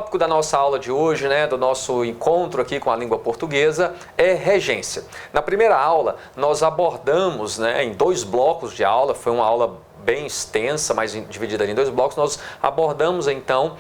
tópico da nossa aula de hoje, né, do nosso encontro aqui com a língua portuguesa, é regência. Na primeira aula, nós abordamos, né, em 2 blocos de aula, foi uma aula bem extensa, mas dividida em 2 blocos, nós abordamos então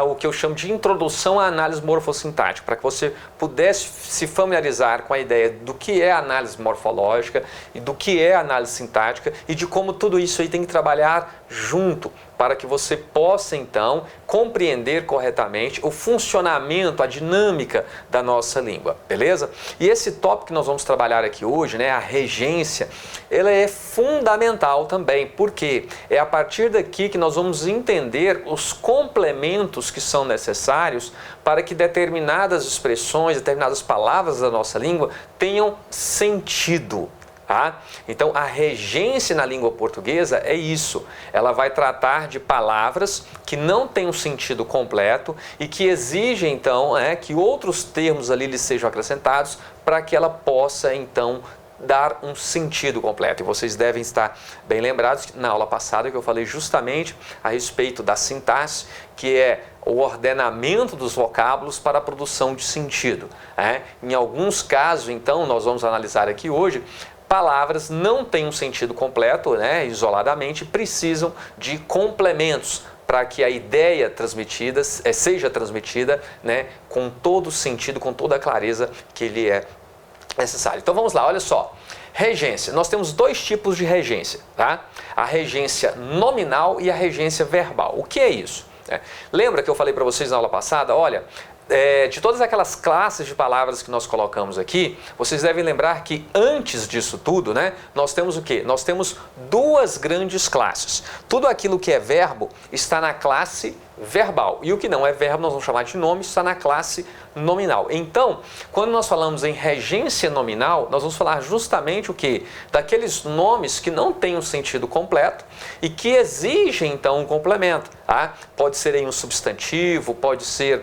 o que eu chamo de introdução à análise morfossintática, para que você pudesse se familiarizar com a ideia do que é a análise morfológica e do que é a análise sintática e de como tudo isso aí tem que trabalhar junto, para que você possa então compreender corretamente o funcionamento, a dinâmica da nossa língua, beleza? E esse tópico que nós vamos trabalhar aqui hoje, né, a regência, ela é fundamental também, porque é a partir daqui que nós vamos entender os complementos que são necessários para que determinadas expressões, determinadas palavras da nossa língua tenham sentido. Então, a regência na língua portuguesa é isso. Ela vai tratar de palavras que não têm um sentido completo e que exigem, então, que outros termos ali lhes sejam acrescentados para que ela possa, então, dar um sentido completo. E vocês devem estar bem lembrados que na aula passada que eu falei justamente a respeito da sintaxe, que é o ordenamento dos vocábulos para a produção de sentido. Em alguns casos, então, nós vamos analisar aqui hoje, palavras não têm um sentido completo, isoladamente, precisam de complementos para que a ideia transmitida seja transmitida, com todo o sentido, com toda a clareza que lhe é necessário. Então vamos lá, olha só. Regência. Nós temos 2 tipos de regência, tá? A regência nominal e a regência verbal. O que é isso? Lembra que eu falei para vocês na aula passada? Olha, de todas aquelas classes de palavras que nós colocamos aqui, vocês devem lembrar que antes disso tudo, nós temos o quê? Nós temos 2 grandes classes. Tudo aquilo que é verbo está na classe verbal. E o que não é verbo, nós vamos chamar de nome, está na classe nominal. Então, quando nós falamos em regência nominal, nós vamos falar justamente o quê? Daqueles nomes que não têm um sentido completo e que exigem, então, um complemento. Pode ser um substantivo, pode ser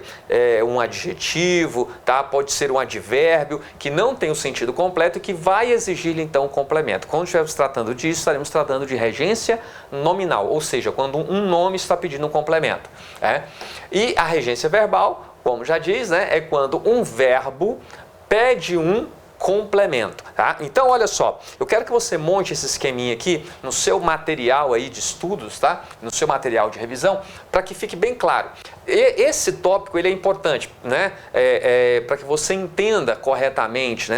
um adjetivo, pode ser um advérbio que não tem um sentido completo e que vai exigir, então, um complemento. Quando estivermos tratando disso, estaremos tratando de regência nominal, ou seja, quando um nome está pedindo um complemento. E a regência verbal, como já diz, é quando um verbo pede um complemento. Então, olha só, eu quero que você monte esse esqueminha aqui no seu material aí de estudos, no seu material de revisão, para que fique bem claro. Esse tópico ele é importante, para que você entenda corretamente,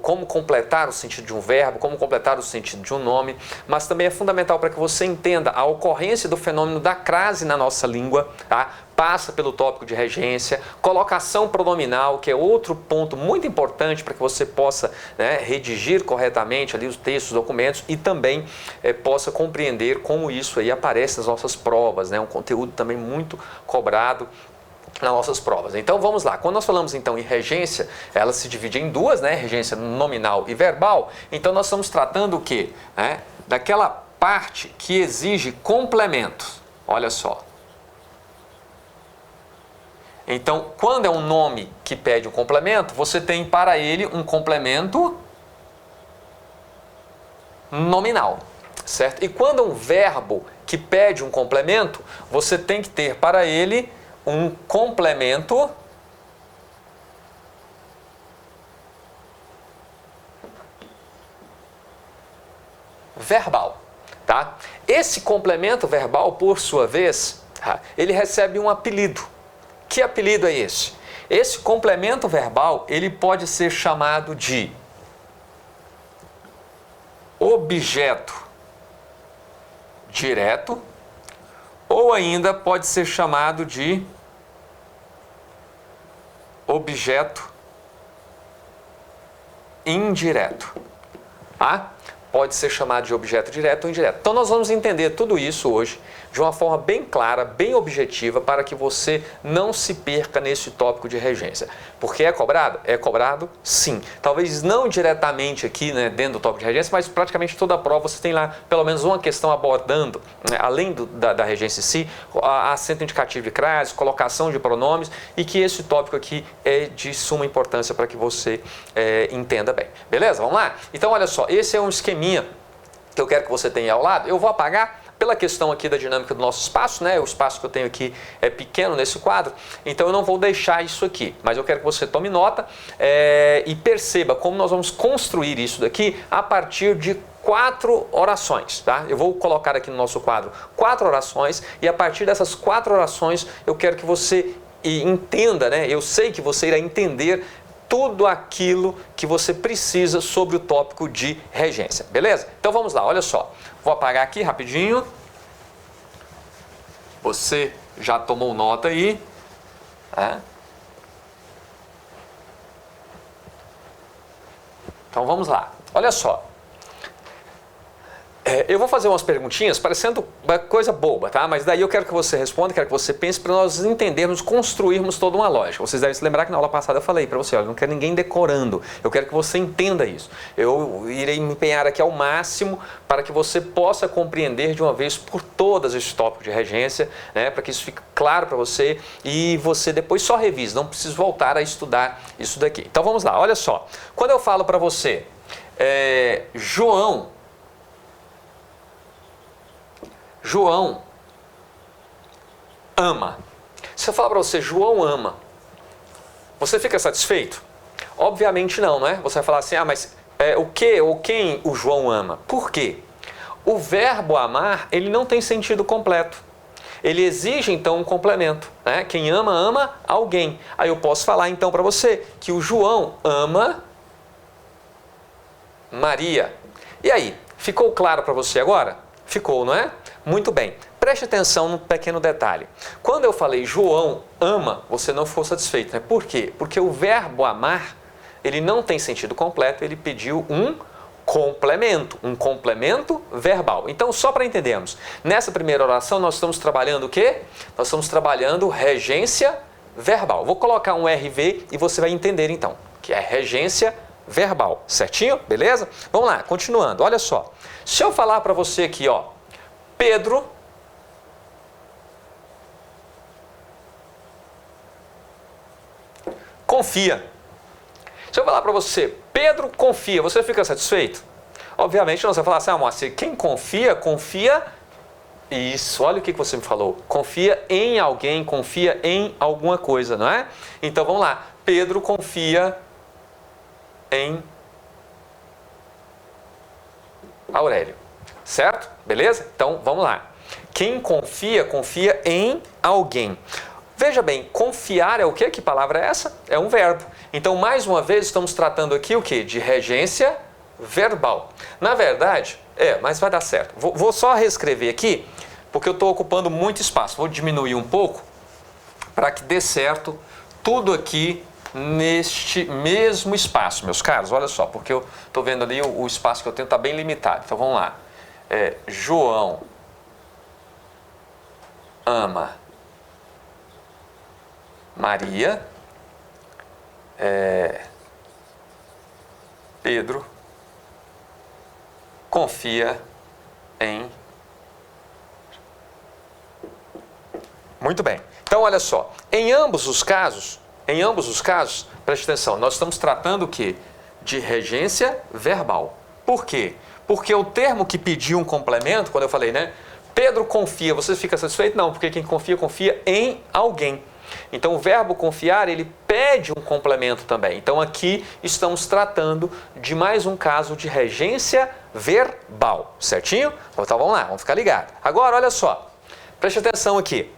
como completar o sentido de um verbo, como completar o sentido de um nome, mas também é fundamental para que você entenda a ocorrência do fenômeno da crase na nossa língua, passa pelo tópico de regência, colocação pronominal, que é outro ponto muito importante para que você possa redigir corretamente ali os textos, os documentos e também possa compreender como isso aí aparece nas nossas provas, um conteúdo também muito cobrado nas nossas provas. Então vamos lá, quando nós falamos então em regência, ela se divide em 2, regência nominal e verbal, então nós estamos tratando o quê? Daquela parte que exige complementos, olha só. Então, quando é um nome que pede um complemento, você tem para ele um complemento nominal, certo? E quando é um verbo que pede um complemento, você tem que ter para ele um complemento verbal, tá? Esse complemento verbal, por sua vez, ele recebe um apelido. Que apelido é esse? Esse complemento verbal, ele pode ser chamado de objeto direto ou ainda pode ser chamado de objeto indireto. Pode ser chamado de objeto direto ou indireto. Então nós vamos entender tudo isso hoje de uma forma bem clara, bem objetiva, para que você não se perca nesse tópico de regência. Porque é cobrado? É cobrado, sim. Talvez não diretamente aqui, dentro do tópico de regência, mas praticamente toda a prova você tem lá pelo menos uma questão abordando, além da regência em si, acento indicativo de crase, colocação de pronomes, e que esse tópico aqui é de suma importância para que você entenda bem. Beleza? Vamos lá? Então olha só, esse é um esqueminha que eu quero que você tenha ao lado. Eu vou apagar, pela questão aqui da dinâmica do nosso espaço, né? O espaço que eu tenho aqui é pequeno nesse quadro, então eu não vou deixar isso aqui, mas eu quero que você tome nota e perceba como nós vamos construir isso daqui a partir de 4 orações, tá? Eu vou colocar aqui no nosso quadro 4 orações e a partir dessas 4 orações eu quero que você entenda, né? Eu sei que você irá entender tudo aquilo que você precisa sobre o tópico de regência, beleza? Então vamos lá, olha só. Vou apagar aqui rapidinho. Você já tomou nota aí, né? Então vamos lá, olha só. Eu vou fazer umas perguntinhas parecendo uma coisa boba, tá? Mas daí eu quero que você responda, quero que você pense para nós entendermos, construirmos toda uma lógica. Vocês devem se lembrar que na aula passada eu falei para você, olha, não quero ninguém decorando, eu quero que você entenda isso. Eu irei me empenhar aqui ao máximo para que você possa compreender de uma vez por todas esse tópico de regência, né? Para que isso fique claro para você e você depois só revise, não precisa voltar a estudar isso daqui. Então vamos lá, olha só. Quando eu falo para você, João ama. Se eu falar para você, João ama, você fica satisfeito? Obviamente não, não é? Você vai falar assim, mas o que ou quem o João ama? Por quê? O verbo amar, ele não tem sentido completo. Ele exige então um complemento, né? Quem ama, ama alguém. Aí eu posso falar então para você que o João ama Maria. E aí, ficou claro para você agora? Ficou, não é? Muito bem. Preste atenção num pequeno detalhe. Quando eu falei João ama, você não ficou satisfeito, né? Por quê? Porque o verbo amar, ele não tem sentido completo, ele pediu um complemento verbal. Então, só para entendermos, nessa primeira oração nós estamos trabalhando o quê? Nós estamos trabalhando regência verbal. Vou colocar um RV e você vai entender então, que é regência verbal, certinho? Beleza? Vamos lá, continuando, olha só. Se eu falar para você aqui, ó, Pedro confia. Se eu falar para você, Pedro confia, você fica satisfeito? Obviamente não, você vai falar assim, Moacir, quem confia, confia... Isso, olha o que você me falou. Confia em alguém, confia em alguma coisa, não é? Então vamos lá. Pedro confia em Aurélio. Certo? Beleza? Então vamos lá. Quem confia, confia em alguém. Veja bem, confiar é o quê? Que palavra é essa? É um verbo. Então, mais uma vez, estamos tratando aqui o quê? De regência verbal. Na verdade, mas vai dar certo. Vou só reescrever aqui, porque eu estou ocupando muito espaço. Vou diminuir um pouco para que dê certo tudo aqui neste mesmo espaço, meus caros. Olha só, porque eu estou vendo ali o espaço que eu tenho está bem limitado. Então, vamos lá. João ama Maria, Pedro confia em... Muito bem. Então, olha só, em ambos os casos, preste atenção, nós estamos tratando o quê? De regência verbal. Por quê? Porque o termo que pediu um complemento, quando eu falei, né? Pedro confia, você fica satisfeito? Não, porque quem confia, confia em alguém. Então, o verbo confiar, ele pede um complemento também. Então, aqui estamos tratando de mais um caso de regência verbal, certinho? Então, vamos lá, vamos ficar ligados. Agora, olha só, preste atenção aqui.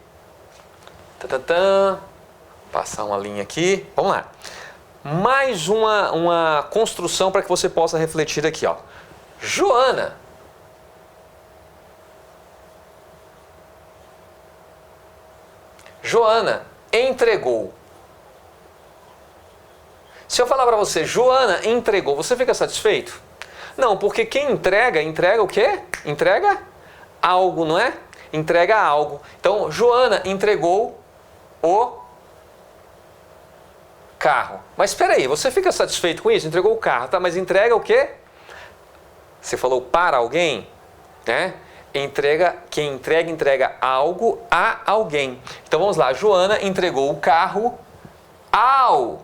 Passar uma linha aqui, vamos lá. Mais uma construção para que você possa refletir aqui, ó. Joana entregou. Se eu falar para você, Joana entregou, você fica satisfeito? Não, porque quem entrega, entrega o quê? Entrega algo, não é? Entrega algo. Então, Joana entregou o carro. Mas espera aí, você fica satisfeito com isso? Entregou o carro, tá? Mas entrega o quê? Você falou para alguém, né? Quem entrega algo a alguém. Então vamos lá, Joana entregou o carro ao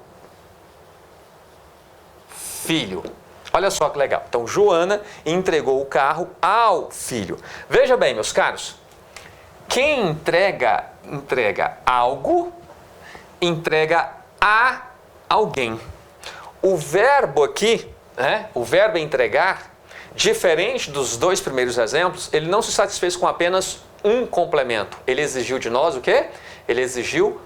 filho. Olha só que legal. Então, Joana entregou o carro ao filho. Veja bem, meus caros, quem entrega algo, entrega a alguém. O verbo aqui, né, o verbo entregar, diferente dos dois primeiros exemplos, ele não se satisfez com apenas um complemento. Ele exigiu de nós o quê? Ele exigiu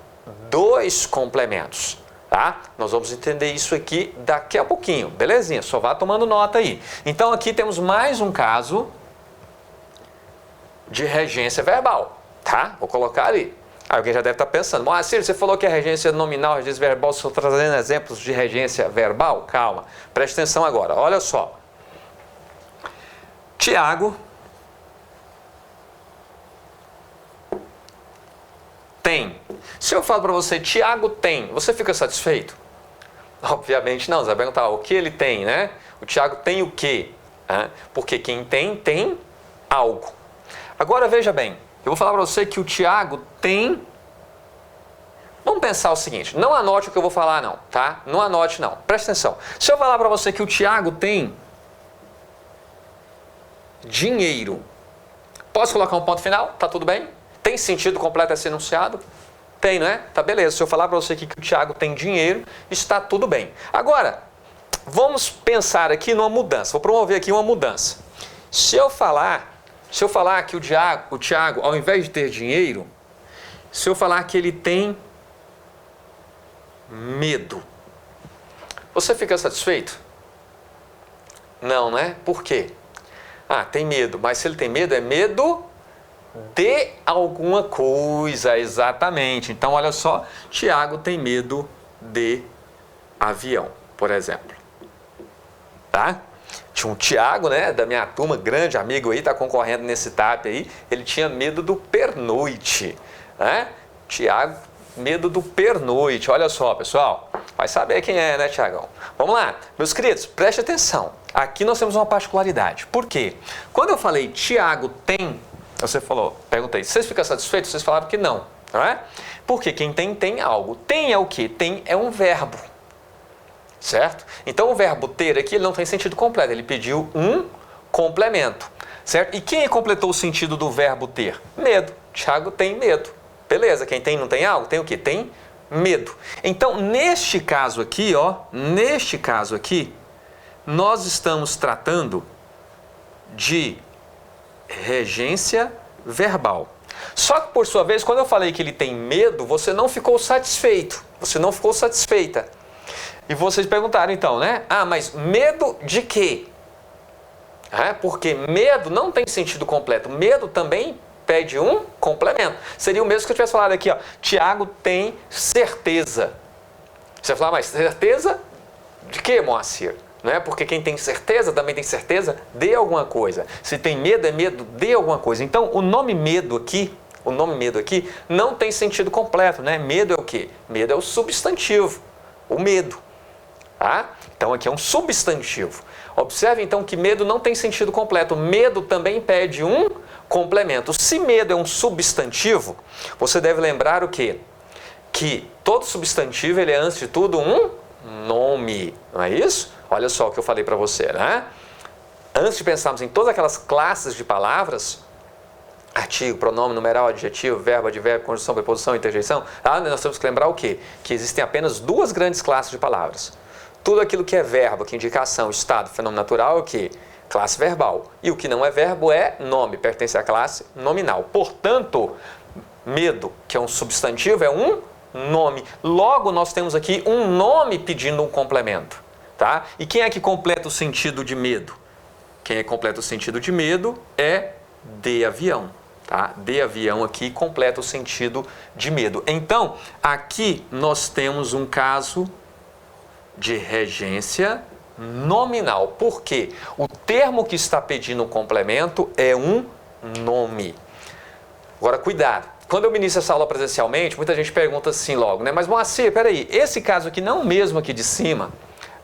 2 complementos. Tá? Nós vamos entender isso aqui daqui a pouquinho, belezinha? Só vá tomando nota aí. Então aqui temos mais um caso de regência verbal, tá? Vou colocar ali. Alguém já deve estar pensando, Moacir, você falou que a regência nominal, a regência verbal, estou trazendo exemplos de regência verbal? Calma, preste atenção agora, olha só. Tiago tem. Se eu falo para você, Tiago tem, você fica satisfeito? Obviamente não, você vai perguntar o que ele tem, né? O Tiago tem o quê? Porque quem tem, tem algo. Agora veja bem, eu vou falar para você que o Tiago tem... Vamos pensar o seguinte, não anote o que eu vou falar não, tá? Não anote não, presta atenção. Se eu falar para você que o Tiago tem dinheiro, posso colocar um ponto final? Tá tudo bem? Tem sentido completo esse enunciado? Tem, não é? Tá beleza. Se eu falar para você aqui que o Tiago tem dinheiro, está tudo bem. Agora, vamos pensar aqui numa mudança. Vou promover aqui uma mudança. Se eu falar que o Tiago, ao invés de ter dinheiro, se eu falar que ele tem medo, você fica satisfeito? Não, né? Por quê? Tem medo. Mas se ele tem medo, é medo de alguma coisa, exatamente. Então, olha só, Tiago tem medo de avião, por exemplo. Tá? Tinha um Tiago, né, da minha turma, grande amigo aí, tá concorrendo nesse TAP aí, ele tinha medo do pernoite, né? Tiago, medo do pernoite. Olha só, pessoal, vai saber quem é, né, Tiagão? Vamos lá, meus queridos, preste atenção. Aqui nós temos uma particularidade. Por quê? Quando eu falei Tiago tem, você falou, perguntei, vocês ficam satisfeitos? Vocês falaram que não, não é? Porque quem tem, tem algo. Tem é o quê? Tem é um verbo, certo? Então o verbo ter aqui, ele não tem sentido completo, ele pediu um complemento, certo? E quem completou o sentido do verbo ter? Medo. Tiago tem medo. Beleza, quem tem não tem algo? Tem o quê? Tem medo. Então, neste caso aqui, nós estamos tratando de regência verbal. Só que, por sua vez, quando eu falei que ele tem medo, você não ficou satisfeito. Você não ficou satisfeita. E vocês perguntaram então, né? Mas medo de quê? Porque medo não tem sentido completo. Medo também pede um complemento. Seria o mesmo que eu tivesse falado aqui, ó. Tiago tem certeza. Você vai falar, mas certeza de quê, Moacir? Não é? Porque quem tem certeza também tem certeza de alguma coisa. Se tem medo, é medo de alguma coisa. Então, o nome medo aqui não tem sentido completo, né? Medo é o quê? Medo é o substantivo, o medo. Tá? Então, aqui é um substantivo. Observe, então, que medo não tem sentido completo. Medo também pede um complemento. Se medo é um substantivo, você deve lembrar o quê? Que todo substantivo, ele é, antes de tudo, um nome. Não é isso? Olha só o que eu falei para você, né? Antes de pensarmos em todas aquelas classes de palavras, artigo, pronome, numeral, adjetivo, verbo, advérbio, conjunção, preposição, interjeição, nós temos que lembrar o quê? Que existem apenas 2 grandes classes de palavras. Tudo aquilo que é verbo, que é indicação, estado, fenômeno natural, é o quê? Classe verbal. E o que não é verbo é nome, pertence à classe nominal. Portanto, medo, que é um substantivo, é um nome. Logo, nós temos aqui um nome pedindo um complemento. Tá? E quem é que completa o sentido de medo? Quem completa o sentido de medo é de avião. Tá? De avião aqui completa o sentido de medo. Então, aqui nós temos um caso de regência nominal. Por quê? O termo que está pedindo o complemento é um nome. Agora, cuidado. Quando eu ministro essa aula presencialmente, muita gente pergunta assim logo, né? Mas, Moacir, peraí, esse caso aqui não é o mesmo aqui de cima?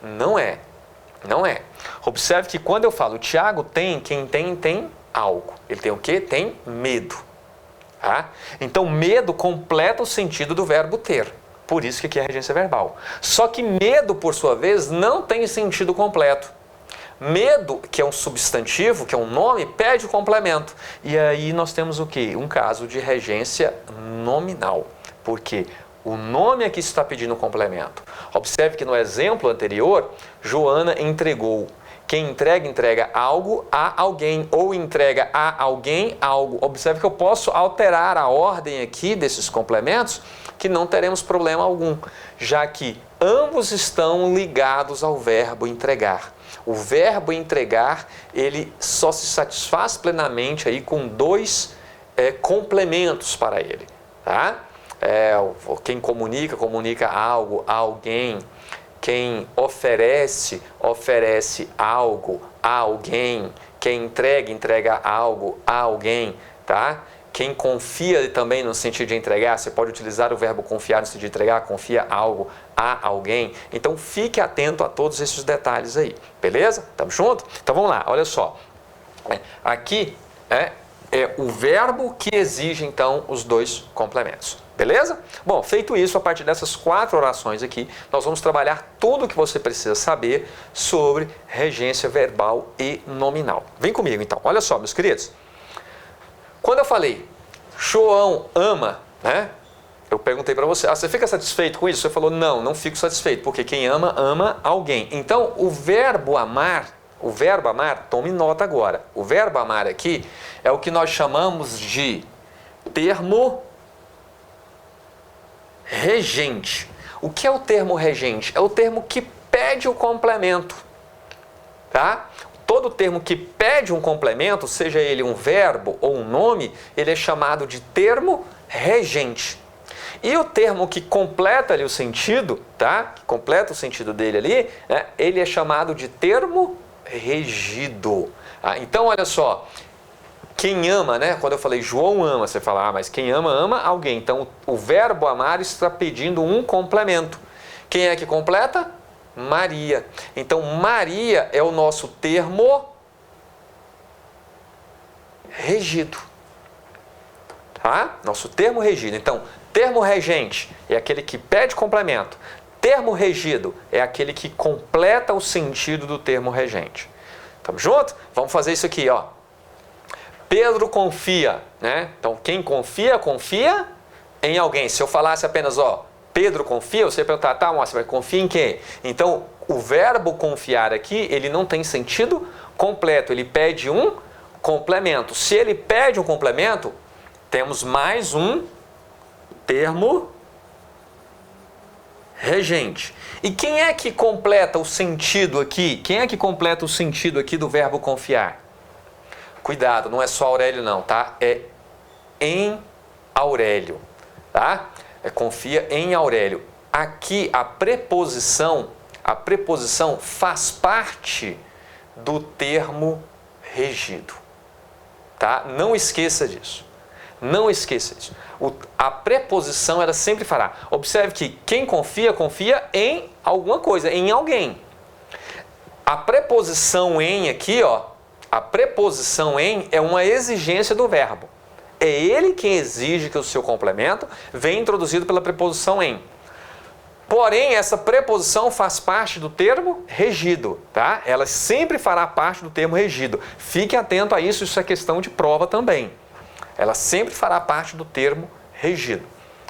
Não é. Não é. Observe que quando eu falo Tiago tem, quem tem, tem algo. Ele tem o quê? Tem medo. Tá? Então, medo completa o sentido do verbo ter. Por isso que aqui é regência verbal. Só que medo, por sua vez, não tem sentido completo. Medo, que é um substantivo, que é um nome, pede o complemento. E aí nós temos o quê? Um caso de regência nominal. Porque o nome aqui está pedindo um complemento. Observe que no exemplo anterior, Joana entregou. Quem entrega, entrega algo a alguém, ou entrega a alguém algo. Observe que eu posso alterar a ordem aqui desses complementos, que não teremos problema algum, já que ambos estão ligados ao verbo entregar. O verbo entregar, ele só se satisfaz plenamente aí com dois complementos para ele, tá? Quem comunica, comunica algo a alguém. Quem oferece, oferece algo a alguém. Quem entrega, entrega algo a alguém, tá? Quem confia também no sentido de entregar, você pode utilizar o verbo confiar no sentido de entregar, confia algo a alguém. Então fique atento a todos esses detalhes aí, beleza? Tamo junto? Então vamos lá, olha só. Aqui é o verbo que exige então os dois complementos. Beleza? Bom, feito isso, a partir dessas 4 orações aqui, nós vamos trabalhar tudo o que você precisa saber sobre regência verbal e nominal. Vem comigo então, olha só, meus queridos. Quando eu falei, João ama, né? Eu perguntei para você, você fica satisfeito com isso? Você falou, não fico satisfeito, porque quem ama, ama alguém. Então, o verbo amar, tome nota agora. O verbo amar aqui é o que nós chamamos de termo regente. O que é o termo regente? É o termo que pede o complemento, tá? Todo termo que pede um complemento, seja ele um verbo ou um nome, ele é chamado de termo regente. E o termo que completa ali o sentido, tá? Que completa o sentido dele ali, né? Ele é chamado de termo regido. Então, olha só. Quem ama, né? Quando eu falei João ama, você fala, mas quem ama, ama alguém. Então, o verbo amar está pedindo um complemento. Quem é que completa? Maria. Então, Maria é o nosso termo regido. Tá? Nosso termo regido. Então, termo regente é aquele que pede complemento. Termo regido é aquele que completa o sentido do termo regente. Tamo junto? Vamos fazer isso aqui, ó. Pedro confia, né? Então, quem confia, confia em alguém. Se eu falasse apenas, Pedro confia, você ia perguntar, tá, mas confia em quem? Então, o verbo confiar aqui, ele não tem sentido completo, ele pede um complemento. Se ele pede um complemento, temos mais um termo regente. E quem é que completa o sentido aqui? Quem é que completa o sentido aqui do verbo confiar? Cuidado, não é só Aurélio não, tá? É em Aurélio, tá? Confia em Aurélio. Aqui a preposição faz parte do termo regido, tá? Não esqueça disso. Não esqueça disso. A preposição ela sempre fará. Observe que quem confia, confia em alguma coisa, em alguém. A preposição em aqui, a preposição em é uma exigência do verbo. É ele quem exige que o seu complemento venha introduzido pela preposição em. Porém, essa preposição faz parte do termo regido, tá? Ela sempre fará parte do termo regido. Fique atento a isso, isso é questão de prova também. Ela sempre fará parte do termo regido.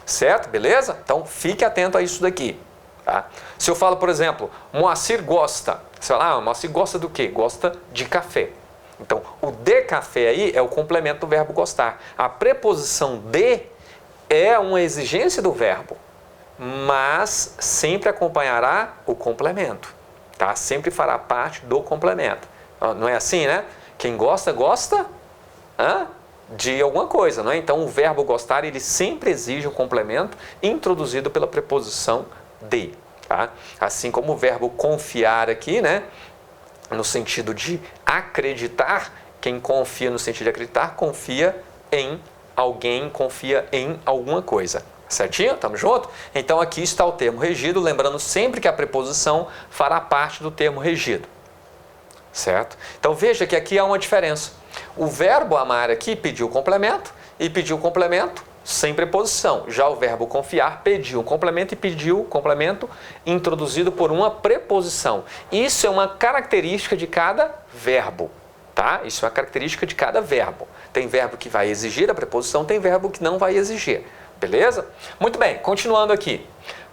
Certo? Beleza? Então, fique atento a isso daqui. Tá? Se eu falo, por exemplo, Moacir gosta. Você fala, Moacir gosta do quê? Gosta de café. Então, o de café aí é o complemento do verbo gostar. A preposição de é uma exigência do verbo, mas sempre acompanhará o complemento, tá? Sempre fará parte do complemento. Não é assim, né? Quem gosta, gosta de alguma coisa, não é? Então, o verbo gostar, ele sempre exige um complemento introduzido pela preposição de, tá? Assim como o verbo confiar aqui, né? No sentido de acreditar, quem confia no sentido de acreditar, confia em alguém, confia em alguma coisa. Certinho? Tamo junto? Então aqui está o termo regido, lembrando sempre que a preposição fará parte do termo regido. Certo? Então veja que aqui há uma diferença. O verbo amar aqui pediu complemento e pediu complemento sem preposição. Já o verbo confiar pediu um complemento e pediu o complemento introduzido por uma preposição. Isso é uma característica de cada verbo, tá? Isso é uma característica de cada verbo. Tem verbo que vai exigir a preposição, tem verbo que não vai exigir. Beleza? Muito bem, continuando aqui.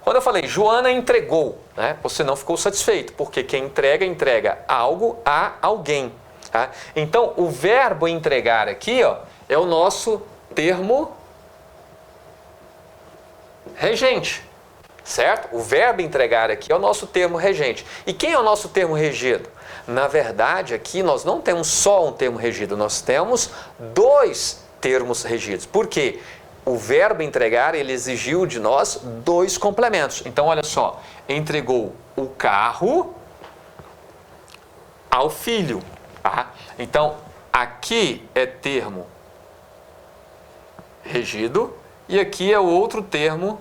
Quando eu falei Joana entregou, né, você não ficou satisfeito, porque quem entrega, entrega algo a alguém. Tá? Então, o verbo entregar aqui, ó, é o nosso termo regente, certo? O verbo entregar aqui é o nosso termo regente. E quem é o nosso termo regido? Na verdade, aqui nós não temos só um termo regido, nós temos dois termos regidos. Por quê? O verbo entregar, ele exigiu de nós dois complementos. Então, olha só, entregou o carro ao filho. Tá? Então, aqui é termo regido e aqui é o outro termo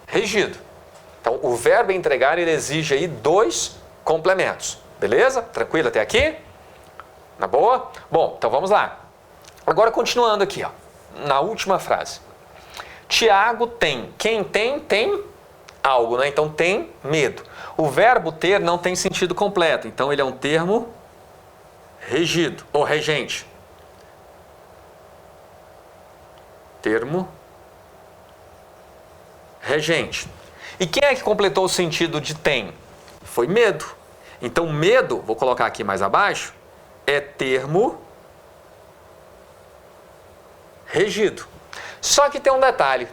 regido. Então, o verbo entregar, ele exige aí dois complementos. Beleza? Tranquilo até aqui? Na boa? Bom, então vamos lá. Agora, continuando aqui, ó, na última frase. Tiago tem. Quem tem, tem algo, né? Então, tem medo. O verbo ter não tem sentido completo. Então, ele é um termo regido ou regente. Termo regente. E quem é que completou o sentido de tem? Foi medo. Então, medo, vou colocar aqui mais abaixo, é termo regido. Só que tem um detalhe.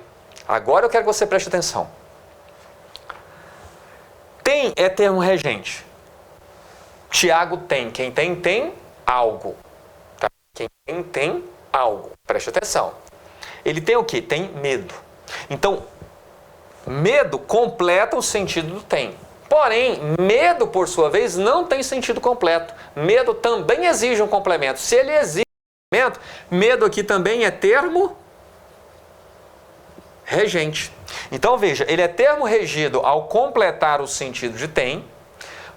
Agora eu quero que você preste atenção. Tem é termo regente. Tiago tem. Quem tem, tem algo. Tá? Quem tem, tem algo. Preste atenção. Ele tem o quê? Tem medo. Então, medo completa o sentido do tem. Porém, medo, por sua vez, não tem sentido completo. Medo também exige um complemento. Se ele exige medo aqui também é termo regente. Então veja, ele é termo regido ao completar o sentido de tem,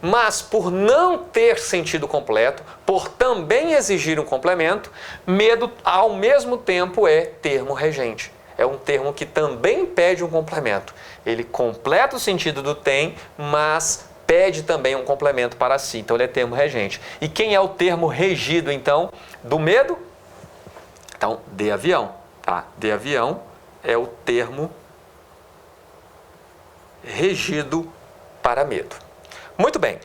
mas por não ter sentido completo, por também exigir um complemento, medo ao mesmo tempo é termo regente. É um termo que também pede um complemento. Ele completa o sentido do tem, mas pede também um complemento para si. Então ele é termo regente. E quem é o termo regido, então, do medo? Então, de avião, tá? De avião é o termo regido para medo. Muito bem.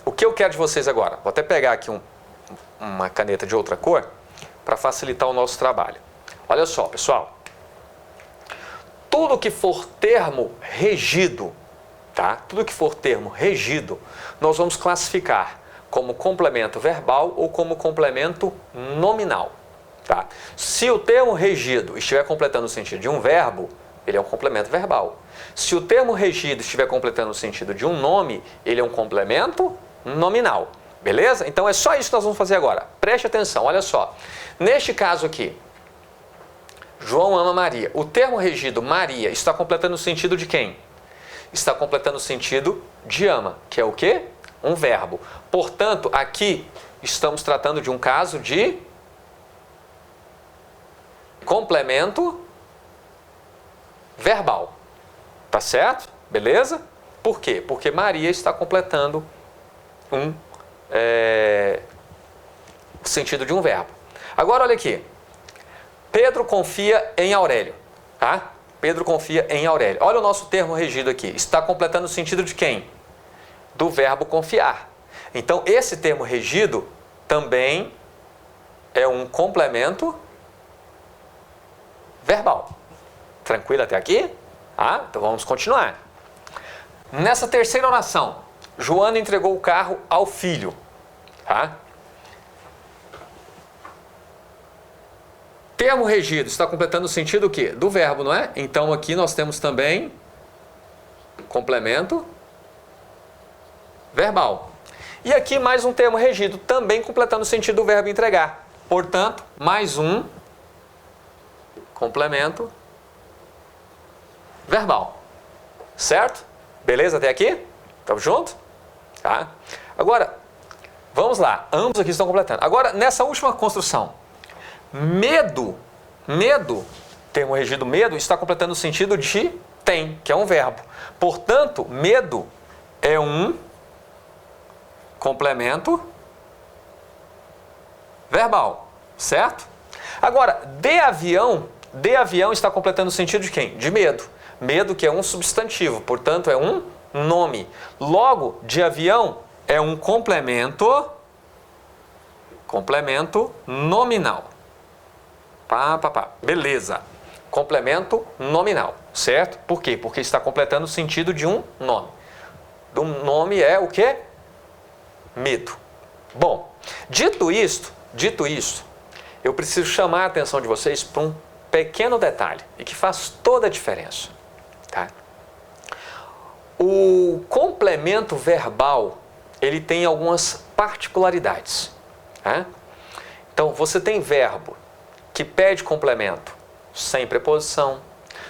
O que eu quero de vocês agora? Vou até pegar aqui uma caneta de outra cor para facilitar o nosso trabalho. Olha só, pessoal. Tudo que for termo regido, tá? Tudo que for termo regido, nós vamos classificar como complemento verbal ou como complemento nominal. Tá? Se o termo regido estiver completando o sentido de um verbo, ele é um complemento verbal. Se o termo regido estiver completando o sentido de um nome, ele é um complemento nominal. Beleza? Então é só isso que nós vamos fazer agora. Preste atenção, olha só. Neste caso aqui, João ama Maria. O termo regido Maria está completando o sentido de quem? Está completando o sentido de ama, que é o quê? Um verbo. Portanto, aqui estamos tratando de um caso de complemento verbal. Tá certo? Beleza? Por quê? Porque Maria está completando o sentido de um verbo. Agora, olha aqui. Pedro confia em Aurélio. Tá? Pedro confia em Aurélio. Olha o nosso termo regido aqui. Está completando o sentido de quem? Do verbo confiar. Então, esse termo regido também é um complemento verbal. Tranquilo até aqui? Ah, então vamos continuar. Nessa terceira oração, Joana entregou o carro ao filho. Tá? Termo regido está completando o sentido o quê? Do verbo, não é? Então aqui nós temos também complemento verbal. E aqui mais um termo regido, também completando o sentido do verbo entregar. Portanto, mais um complemento verbal. Certo? Beleza até aqui? Estamos juntos? Tá? Agora, vamos lá. Ambos aqui estão completando. Agora, nessa última construção, medo Medo, termo regido medo, está completando o sentido de tem, que é um verbo. Portanto, medo é um complemento verbal, certo? Agora, de avião está completando o sentido de quem? De medo. Medo, que é um substantivo, portanto, é um nome. Logo, de avião é um complemento nominal. Beleza. Complemento nominal, certo? Por quê? Porque está completando o sentido de um nome. O nome é o quê? Medo. Bom, dito isto, eu preciso chamar a atenção de vocês para um pequeno detalhe e que faz toda a diferença. Tá? O complemento verbal, ele tem algumas particularidades. Tá? Então, você tem verbo que pede complemento sem preposição,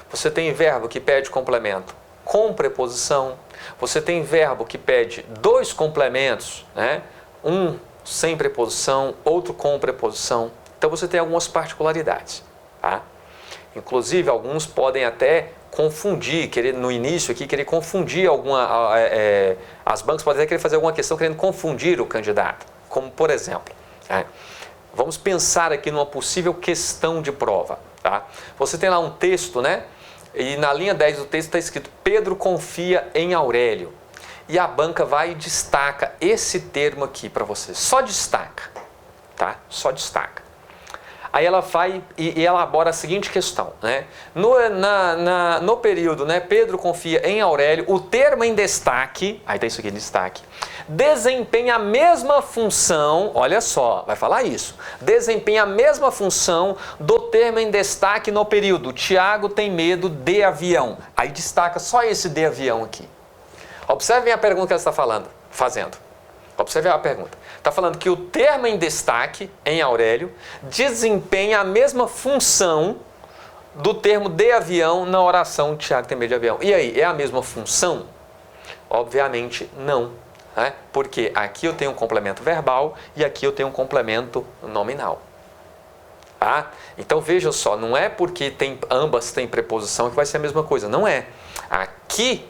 você tem verbo que pede complemento com preposição, você tem verbo que pede dois complementos, né? Um sem preposição, outro com preposição. Então, você tem algumas particularidades. Tá? Inclusive, alguns podem até confundir, querer no início aqui, querer confundir as bancas podem até querer fazer alguma questão querendo confundir o candidato. Como, por exemplo, vamos pensar aqui numa possível questão de prova. Tá? Você tem lá um texto, né? E na linha 10 do texto está escrito: Pedro confia em Aurélio. E a banca vai e destaca esse termo aqui para você. Só destaca. Tá? Só destaca. Aí ela vai e elabora a seguinte questão, né? No período, né, Pedro confia em Aurélio, o termo em destaque, aí tá isso aqui, destaque, desempenha a mesma função, olha só, vai falar isso, desempenha a mesma função do termo em destaque no período. Tiago tem medo de avião. Aí destaca só esse de avião aqui. Observem a pergunta que ela está fazendo. Observe a pergunta. Está falando que o termo em destaque, em Aurélio, desempenha a mesma função do termo de avião na oração Tiago tem medo de avião. E aí, é a mesma função? Obviamente não. Né? Porque aqui eu tenho um complemento verbal e aqui eu tenho um complemento nominal. Tá? Então veja só, não é porque ambas têm preposição que vai ser a mesma coisa. Não é. Aqui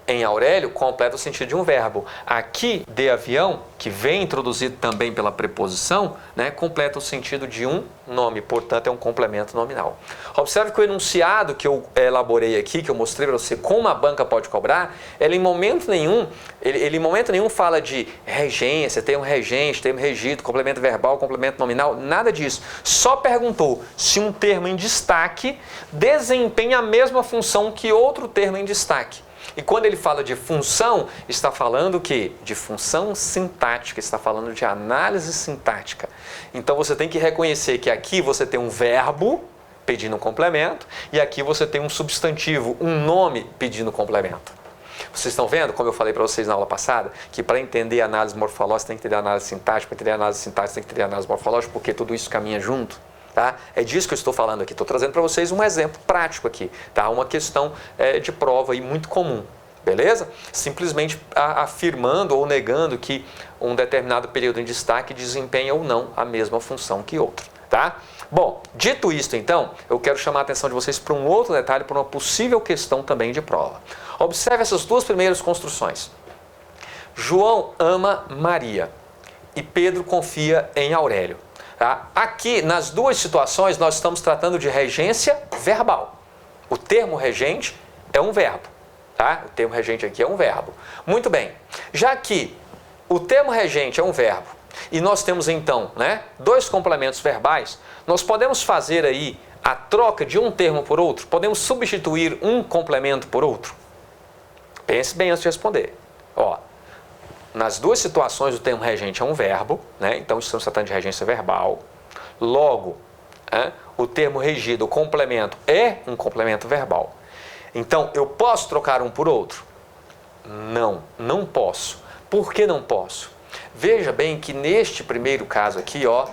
em Aurélio, completa o sentido de um verbo. Aqui, de avião, que vem introduzido também pela preposição, né, completa o sentido de um nome, portanto, é um complemento nominal. Observe que o enunciado que eu elaborei aqui, que eu mostrei para você como a banca pode cobrar, ele em momento nenhum fala de regência, termo regente, termo regido, complemento verbal, complemento nominal, nada disso. Só perguntou se um termo em destaque desempenha a mesma função que outro termo em destaque. E quando ele fala de função, está falando o quê? De função sintática, está falando de análise sintática. Então você tem que reconhecer que aqui você tem um verbo pedindo um complemento e aqui você tem um substantivo, um nome pedindo complemento. Vocês estão vendo, como eu falei para vocês na aula passada, que para entender a análise morfológica tem que entender a análise sintática, para entender a análise sintática tem que entender a análise morfológica, porque tudo isso caminha junto. Tá? É disso que eu estou falando aqui, estou trazendo para vocês um exemplo prático aqui, tá? Uma questão de prova aí muito comum, beleza? Simplesmente afirmando ou negando que um determinado período em destaque desempenha ou não a mesma função que outro, tá? Bom, dito isto então, eu quero chamar a atenção de vocês para um outro detalhe, para uma possível questão também de prova. Observe essas duas primeiras construções. João ama Maria e Pedro confia em Aurélio. Tá? Aqui, nas duas situações, nós estamos tratando de regência verbal. O termo regente é um verbo. Tá? O termo regente aqui é um verbo. Muito bem. Já que o termo regente é um verbo e nós temos então, né, dois complementos verbais, nós podemos fazer aí a troca de um termo por outro? Podemos substituir um complemento por outro? Pense bem antes de responder. Ó. Nas duas situações, o termo regente é um verbo, né? Então estamos tratando de regência verbal. Logo, o termo regido, o complemento, é um complemento verbal. Então, eu posso trocar um por outro? Não, não posso. Por que não posso? Veja bem que neste primeiro caso aqui, ó,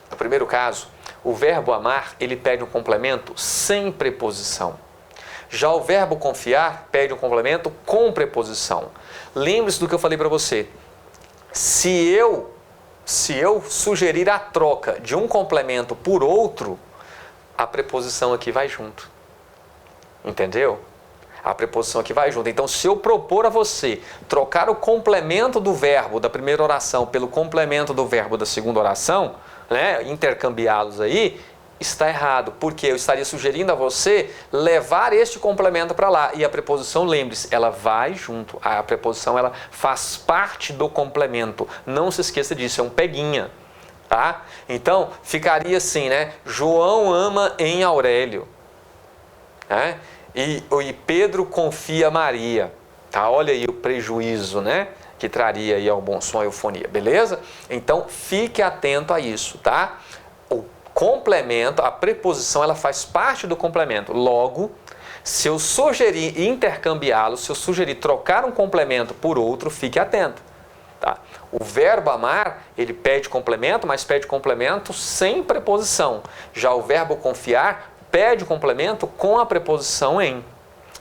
no primeiro caso, o verbo amar, ele pede um complemento sem preposição. Já o verbo confiar pede um complemento com preposição. Lembre-se do que eu falei para você. Se eu sugerir a troca de um complemento por outro, a preposição aqui vai junto. Entendeu? A preposição aqui vai junto. Então, se eu propor a você trocar o complemento do verbo da primeira oração pelo complemento do verbo da segunda oração, né, intercambiá-los aí, está errado, porque eu estaria sugerindo a você levar este complemento para lá. E a preposição, lembre-se, ela vai junto. A preposição, ela faz parte do complemento. Não se esqueça disso, é um peguinha. Tá? Então, ficaria assim, né? João ama em Aurélio. Né? E Pedro confia Maria. Tá? Olha aí o prejuízo, né? Que traria aí ao bom som, a eufonia. Beleza? Então, fique atento a isso, tá? Complemento, a preposição, ela faz parte do complemento. Logo, se eu sugerir intercambiá-lo, se eu sugerir trocar um complemento por outro, fique atento. Tá? O verbo amar, ele pede complemento, mas pede complemento sem preposição. Já o verbo confiar pede complemento com a preposição em.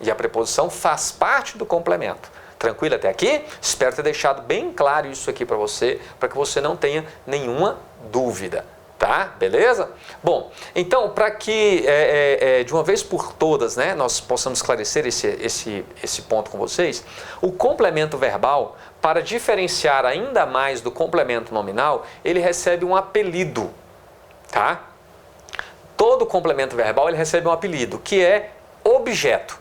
E a preposição faz parte do complemento. Tranquilo até aqui? Espero ter deixado bem claro isso aqui para você que você não tenha nenhuma dúvida. Tá? Beleza? Bom, então, para que de uma vez por todas, né, nós possamos esclarecer esse ponto com vocês, o complemento verbal, para diferenciar ainda mais do complemento nominal, ele recebe um apelido. Tá? Todo complemento verbal ele recebe um apelido, que é objeto.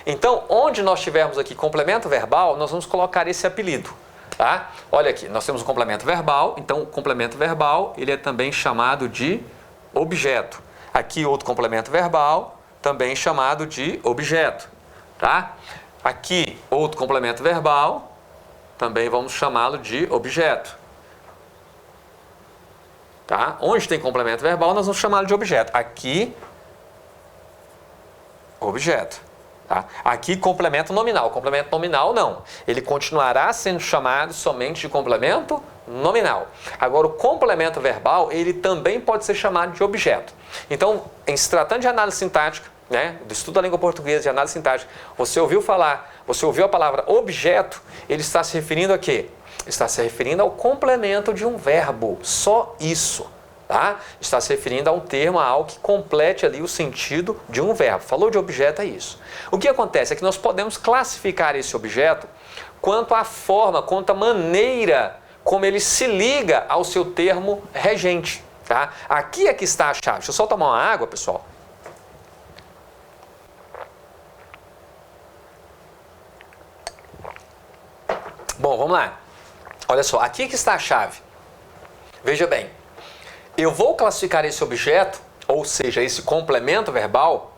Então, onde nós tivermos aqui complemento verbal, nós vamos colocar esse apelido. Tá? Olha aqui, nós temos um complemento verbal, então o complemento verbal ele é também chamado de objeto. Aqui outro complemento verbal, também chamado de objeto. Tá? Aqui outro complemento verbal, também vamos chamá-lo de objeto. Tá? Onde tem complemento verbal, nós vamos chamá-lo de objeto. Aqui, objeto. Tá? Aqui, complemento nominal. Complemento nominal, não. Ele continuará sendo chamado somente de complemento nominal. Agora, o complemento verbal, ele também pode ser chamado de objeto. Então, em se tratando de análise sintática, né, do estudo da língua portuguesa, de análise sintática, você ouviu a palavra objeto, ele está se referindo a quê? Está se referindo ao complemento de um verbo. Só isso. Tá? Está se referindo a um termo, a algo que complete ali o sentido de um verbo. Falou de objeto, é isso. O que acontece é que nós podemos classificar esse objeto quanto à forma, quanto à maneira como ele se liga ao seu termo regente. Tá? Aqui é que está a chave. Deixa eu só tomar uma água, pessoal. Bom, vamos lá. Olha só, aqui que está a chave. Veja bem. Eu vou classificar esse objeto, ou seja, esse complemento verbal,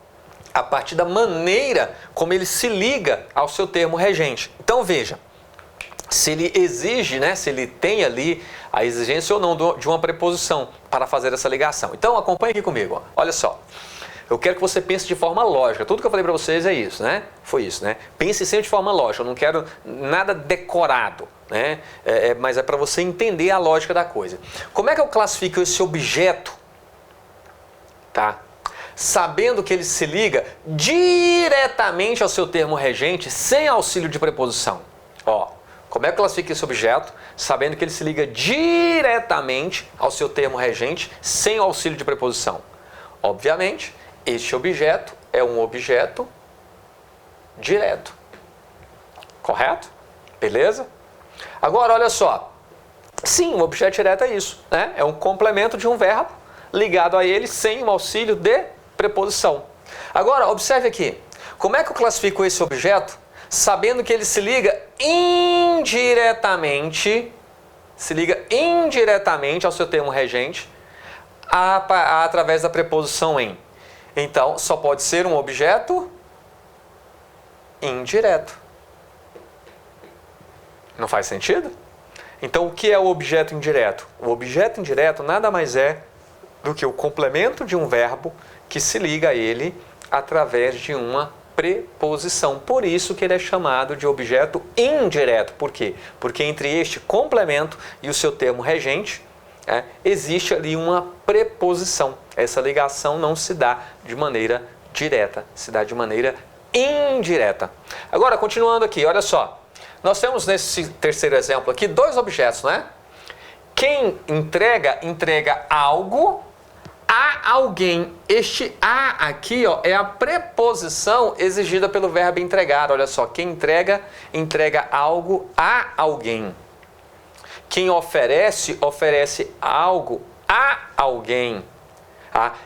a partir da maneira como ele se liga ao seu termo regente. Então veja, se ele exige, né, se ele tem ali a exigência ou não de uma preposição para fazer essa ligação. Então acompanhe aqui comigo, ó. Olha só. Eu quero que você pense de forma lógica. Tudo que eu falei para vocês é isso, né? Foi isso, né? Pense sempre de forma lógica. Eu não quero nada decorado, né? Mas é para você entender a lógica da coisa. Como é que eu classifico esse objeto? Tá? Sabendo que ele se liga diretamente ao seu termo regente, sem auxílio de preposição. Ó, como é que eu classifico esse objeto? Sabendo que ele se liga diretamente ao seu termo regente, sem auxílio de preposição. Obviamente, este objeto é um objeto direto. Correto? Beleza? Agora, olha só. Sim, um objeto direto é isso, né? É um complemento de um verbo ligado a ele sem o auxílio de preposição. Agora, observe aqui. Como é que eu classifico esse objeto? Sabendo que ele se liga indiretamente ao seu termo regente através da preposição em. Então, só pode ser um objeto indireto. Não faz sentido? Então, o que é o objeto indireto? O objeto indireto nada mais é do que o complemento de um verbo que se liga a ele através de uma preposição. Por isso que ele é chamado de objeto indireto. Por quê? Porque entre este complemento e o seu termo regente, existe ali uma preposição. Essa ligação não se dá de maneira direta, se dá de maneira indireta. Agora, continuando aqui, olha só. Nós temos nesse terceiro exemplo aqui dois objetos, né? Quem entrega algo a alguém. Este a aqui, ó, é a preposição exigida pelo verbo entregar. Olha só, quem entrega, entrega algo a alguém. Quem oferece, oferece algo a alguém.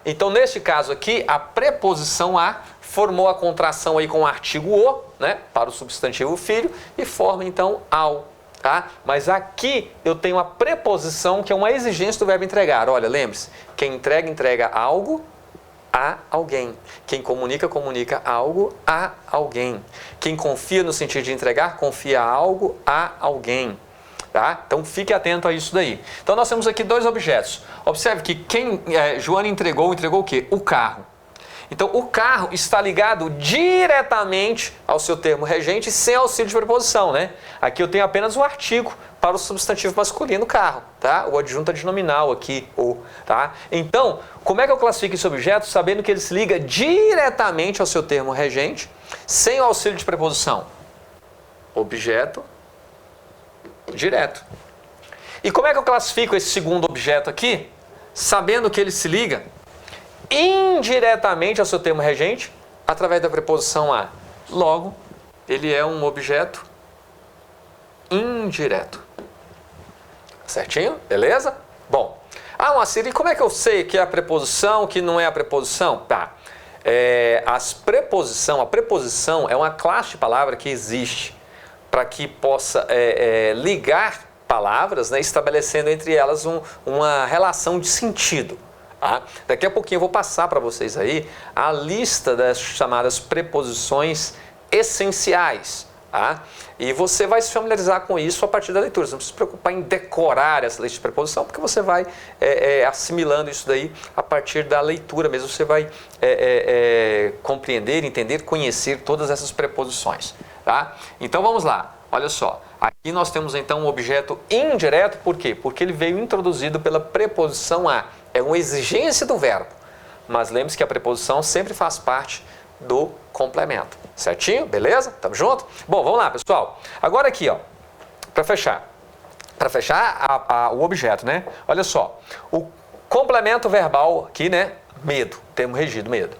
Então, neste caso aqui, a preposição a formou a contração aí com o artigo o, né, para o substantivo filho, e forma então ao. Tá? Mas aqui eu tenho a preposição que é uma exigência do verbo entregar. Olha, lembre-se, quem entrega, entrega algo a alguém. Quem comunica, comunica algo a alguém. Quem confia no sentido de entregar, confia algo a alguém. Tá? Então fique atento a isso daí. Então nós temos aqui dois objetos. Observe que quem Joana entregou o quê? O carro. Então o carro está ligado diretamente ao seu termo regente sem auxílio de preposição, né? Aqui eu tenho apenas o artigo para o substantivo masculino carro, tá? O adjunto adnominal aqui, o, tá? Então, como é que eu classifico esse objeto sabendo que ele se liga diretamente ao seu termo regente sem o auxílio de preposição? Objeto direto. E como é que eu classifico esse segundo objeto aqui, sabendo que ele se liga indiretamente ao seu termo regente através da preposição a? Logo, ele é um objeto indireto. Certinho? Beleza? Bom, Moacir, e como é que eu sei que é a preposição, que não é a preposição? Tá. A preposição é uma classe de palavra que existe para que possa ligar palavras, né, estabelecendo entre elas uma relação de sentido. Tá? Daqui a pouquinho eu vou passar para vocês aí a lista das chamadas preposições essenciais. Tá? E você vai se familiarizar com isso a partir da leitura. Você não precisa se preocupar em decorar essa lista de preposição, porque você vai assimilando isso daí a partir da leitura mesmo. Você vai compreender, entender, conhecer todas essas preposições. Tá? Então vamos lá, olha só. Aqui nós temos então um objeto indireto, por quê? Porque ele veio introduzido pela preposição a. É uma exigência do verbo, mas lembre-se que a preposição sempre faz parte do complemento. Certinho? Beleza? Tamo junto? Bom, vamos lá, pessoal. Agora aqui, ó, para fechar o objeto, né? Olha só, o complemento verbal aqui, né? Medo, termo regido, medo.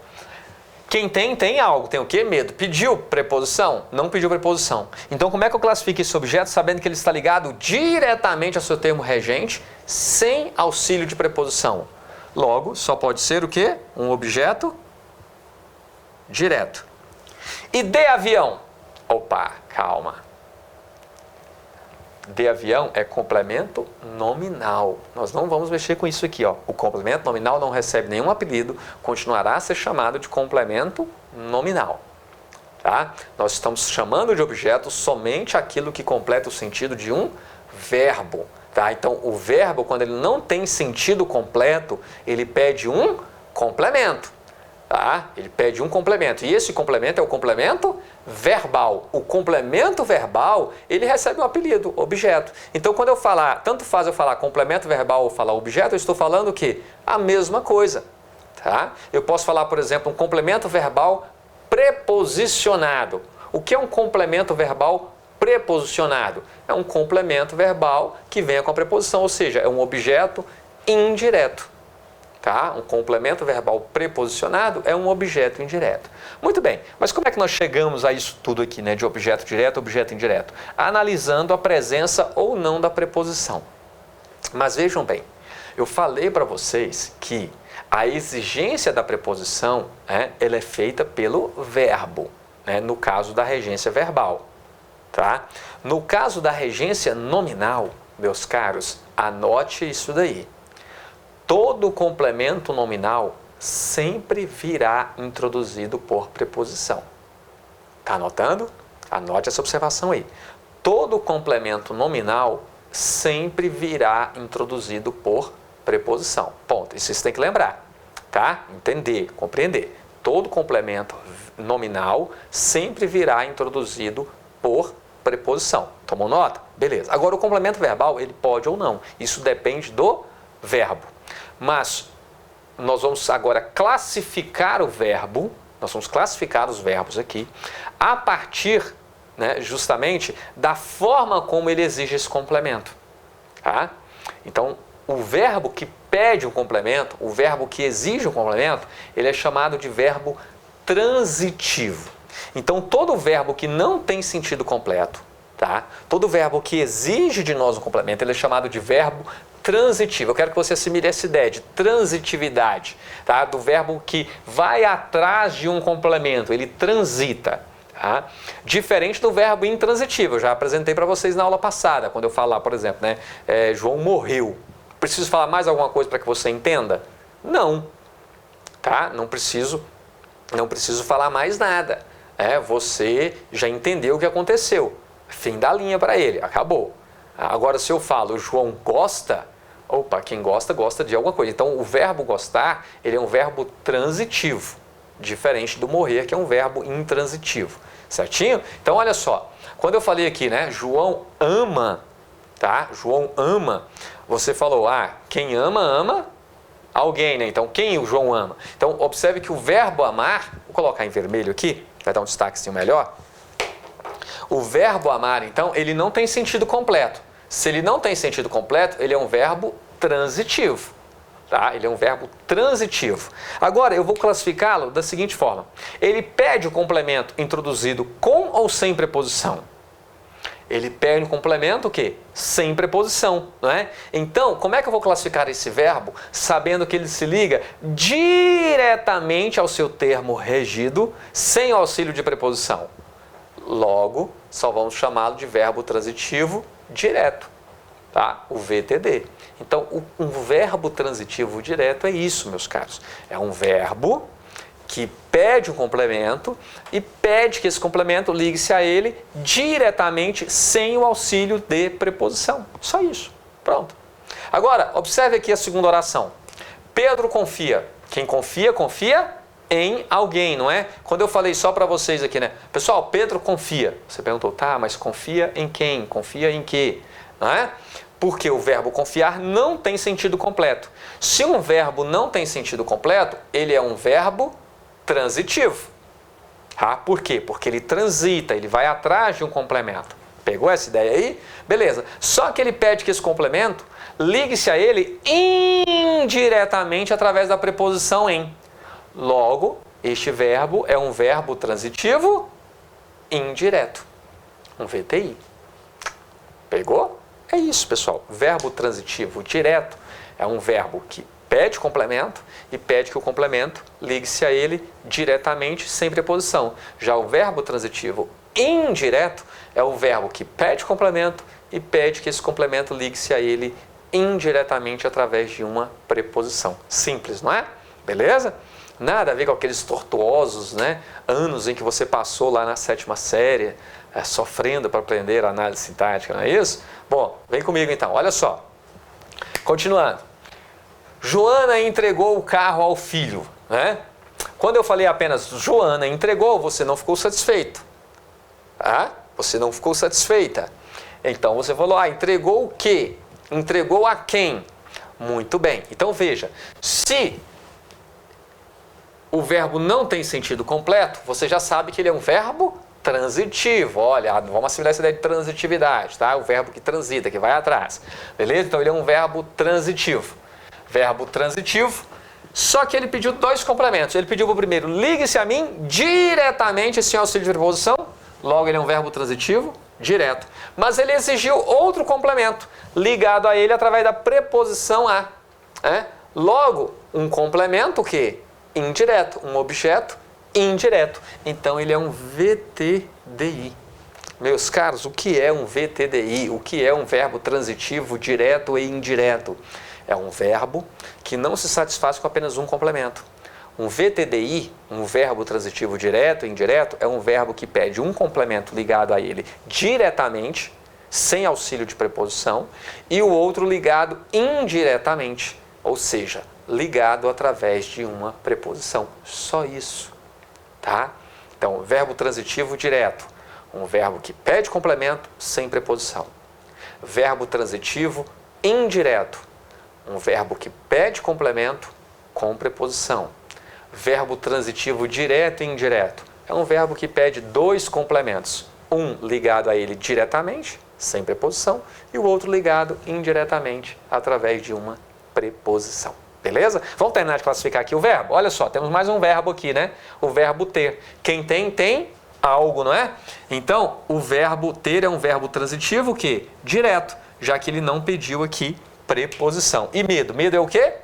Quem tem algo, tem o quê? Medo. Pediu preposição? Não pediu preposição. Então, como é que eu classifico esse objeto sabendo que ele está ligado diretamente ao seu termo regente, sem auxílio de preposição? Logo, só pode ser o quê? Um objeto direto. E de avião? Opa, calma. De avião é complemento nominal. Nós não vamos mexer com isso aqui, ó. O complemento nominal não recebe nenhum apelido, continuará a ser chamado de complemento nominal. Tá? Nós estamos chamando de objeto somente aquilo que completa o sentido de um verbo. Tá? Então, o verbo, quando ele não tem sentido completo, ele pede um complemento. Tá? Ele pede um complemento. E esse complemento é o complemento verbal. O complemento verbal, ele recebe um apelido, objeto. Então, quando eu falar, tanto faz eu falar complemento verbal ou falar objeto, eu estou falando o quê? A mesma coisa. Tá? Eu posso falar, por exemplo, um complemento verbal preposicionado. O que é um complemento verbal preposicionado? É um complemento verbal que venha com a preposição, ou seja, é um objeto indireto. Tá? Um complemento verbal preposicionado é um objeto indireto. Muito bem, mas como é que nós chegamos a isso tudo aqui, né, de objeto direto, objeto indireto? Analisando a presença ou não da preposição. Mas vejam bem, eu falei para vocês que a exigência da preposição, ela é feita pelo verbo, né, no caso da regência verbal. Tá? No caso da regência nominal, meus caros, anote isso daí. Todo complemento nominal sempre virá introduzido por preposição. Está anotando? Anote essa observação aí. Todo complemento nominal sempre virá introduzido por preposição. Ponto. Isso você tem que lembrar. Tá? Entender, compreender. Todo complemento nominal sempre virá introduzido por preposição. Tomou nota? Beleza. Agora, o complemento verbal, ele pode ou não. Isso depende do verbo. Mas nós vamos agora classificar o verbo, nós vamos classificar os verbos aqui, a partir, né, justamente da forma como ele exige esse complemento. Tá? Então, o verbo que pede um complemento, o verbo que exige um complemento, ele é chamado de verbo transitivo. Então, todo verbo que não tem sentido completo, tá? Todo verbo que exige de nós um complemento, ele é chamado de verbo transitivo. Eu quero que você assimile essa ideia de transitividade, tá? Do verbo que vai atrás de um complemento, ele transita. Tá? Diferente do verbo intransitivo, eu já apresentei para vocês na aula passada, quando eu falar, por exemplo, né, João morreu. Preciso falar mais alguma coisa para que você entenda? Não, tá? Não preciso falar mais nada. Você já entendeu o que aconteceu. Fim da linha para ele, acabou. Agora, se eu falo João gosta, opa, quem gosta, gosta de alguma coisa. Então, o verbo gostar, ele é um verbo transitivo, diferente do morrer, que é um verbo intransitivo. Certinho? Então, olha só. Quando eu falei aqui, né? João ama, tá? João ama. Você falou, quem ama, ama alguém, né? Então, quem o João ama? Então, observe que o verbo amar, vou colocar em vermelho aqui, vai dar um destaquezinho melhor. O verbo amar, então, ele não tem sentido completo. Se ele não tem sentido completo, ele é um verbo transitivo. Tá? Ele é um verbo transitivo. Agora, eu vou classificá-lo da seguinte forma. Ele pede o complemento introduzido com ou sem preposição. Ele pede um complemento o quê? Sem preposição, não é? Então, como é que eu vou classificar esse verbo sabendo que ele se liga diretamente ao seu termo regido, sem auxílio de preposição? Logo, só vamos chamá-lo de verbo transitivo direto, tá? O VTD. Então, um verbo transitivo direto é isso, meus caros. É um verbo que pede um complemento e pede que esse complemento ligue-se a ele diretamente sem o auxílio de preposição. Só isso. Pronto. Agora, observe aqui a segunda oração. Pedro confia. Quem confia, confia em alguém, não é? Quando eu falei só para vocês aqui, né? Pessoal, Pedro confia. Você perguntou, tá, mas confia em quem? Confia em quê? Não é? Porque o verbo confiar não tem sentido completo. Se um verbo não tem sentido completo, ele é um verbo transitivo. Por quê? Porque ele transita, ele vai atrás de um complemento. Pegou essa ideia aí? Beleza. Só que ele pede que esse complemento ligue-se a ele indiretamente através da preposição em. Logo, este verbo é um verbo transitivo indireto. Um VTI. Pegou? É isso, pessoal. Verbo transitivo direto é um verbo que pede complemento e pede que o complemento ligue-se a ele diretamente, sem preposição. Já o verbo transitivo indireto é o verbo que pede complemento e pede que esse complemento ligue-se a ele indiretamente através de uma preposição. Simples, não é? Beleza? Nada a ver com aqueles tortuosos, né, anos em que você passou lá na 7ª série, sofrendo para aprender a análise sintática, não é isso? Bom, vem comigo então, olha só. Continuando. Joana entregou o carro ao filho, né? Quando eu falei apenas Joana entregou, você não ficou satisfeito. Você não ficou satisfeita. Então você falou, entregou o quê? Entregou a quem? Muito bem. Então veja, se o verbo não tem sentido completo, você já sabe que ele é um verbo transitivo. Olha, vamos assimilar essa ideia de transitividade, tá? O verbo que transita, que vai atrás. Beleza? Então ele é um verbo transitivo. Verbo transitivo, só que ele pediu dois complementos. Ele pediu para o primeiro, ligue-se a mim diretamente sem auxílio de preposição. Logo, ele é um verbo transitivo direto. Mas ele exigiu outro complemento, ligado a ele através da preposição a. Logo, um complemento que indireto, um objeto indireto. Então, ele é um VTDI. Meus caros, o que é um VTDI? O que é um verbo transitivo direto e indireto? É um verbo que não se satisfaz com apenas um complemento. Um VTDI, um verbo transitivo direto e indireto, é um verbo que pede um complemento ligado a ele diretamente, sem auxílio de preposição, e o outro ligado indiretamente, ou seja, ligado através de uma preposição. Só isso, tá? Então, verbo transitivo direto, um verbo que pede complemento sem preposição. Verbo transitivo indireto, um verbo que pede complemento com preposição. Verbo transitivo direto e indireto é um verbo que pede dois complementos. Um ligado a ele diretamente, sem preposição, e o outro ligado indiretamente através de uma preposição. Beleza? Vamos terminar de classificar aqui o verbo? Olha só, temos mais um verbo aqui, né? O verbo ter. Quem tem, tem algo, não é? Então, o verbo ter é um verbo transitivo que direto, já que ele não pediu aqui preposição. E medo? Medo é o quê?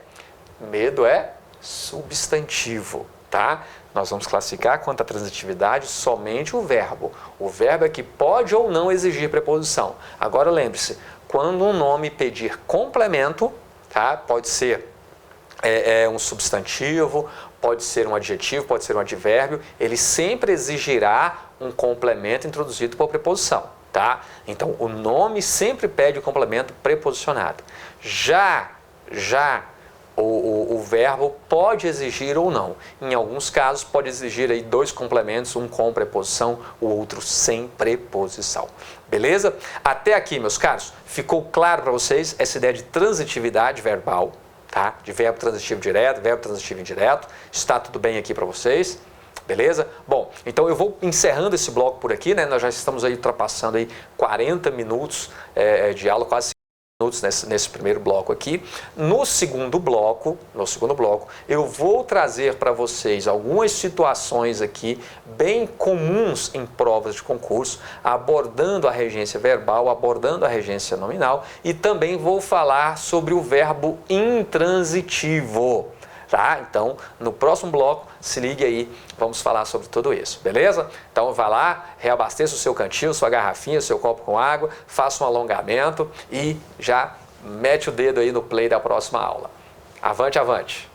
Medo é substantivo, tá? Nós vamos classificar quanto à transitividade somente o verbo. O verbo é que pode ou não exigir preposição. Agora lembre-se, quando um nome pedir complemento, tá? Pode ser um substantivo, pode ser um adjetivo, pode ser um advérbio, ele sempre exigirá um complemento introduzido por preposição, tá? Então, o nome sempre pede o complemento preposicionado. Já o verbo pode exigir ou não. Em alguns casos, pode exigir aí 2 complementos, um com preposição, o outro sem preposição. Beleza? Até aqui, meus caros, ficou claro para vocês essa ideia de transitividade verbal? Tá? De verbo transitivo direto, verbo transitivo indireto. Está tudo bem aqui para vocês? Beleza? Bom, então eu vou encerrando esse bloco por aqui, né? Nós já estamos aí ultrapassando aí 40 minutos de aula, quase 50 minutos nesse primeiro bloco aqui. No segundo bloco, eu vou trazer para vocês algumas situações aqui bem comuns em provas de concurso, abordando a regência verbal, abordando a regência nominal e também vou falar sobre o verbo intransitivo. Tá? Então, no próximo bloco, se ligue aí, vamos falar sobre tudo isso, beleza? Então, vai lá, reabasteça o seu cantil, sua garrafinha, seu copo com água, faça um alongamento e já mete o dedo aí no play da próxima aula. Avante, avante!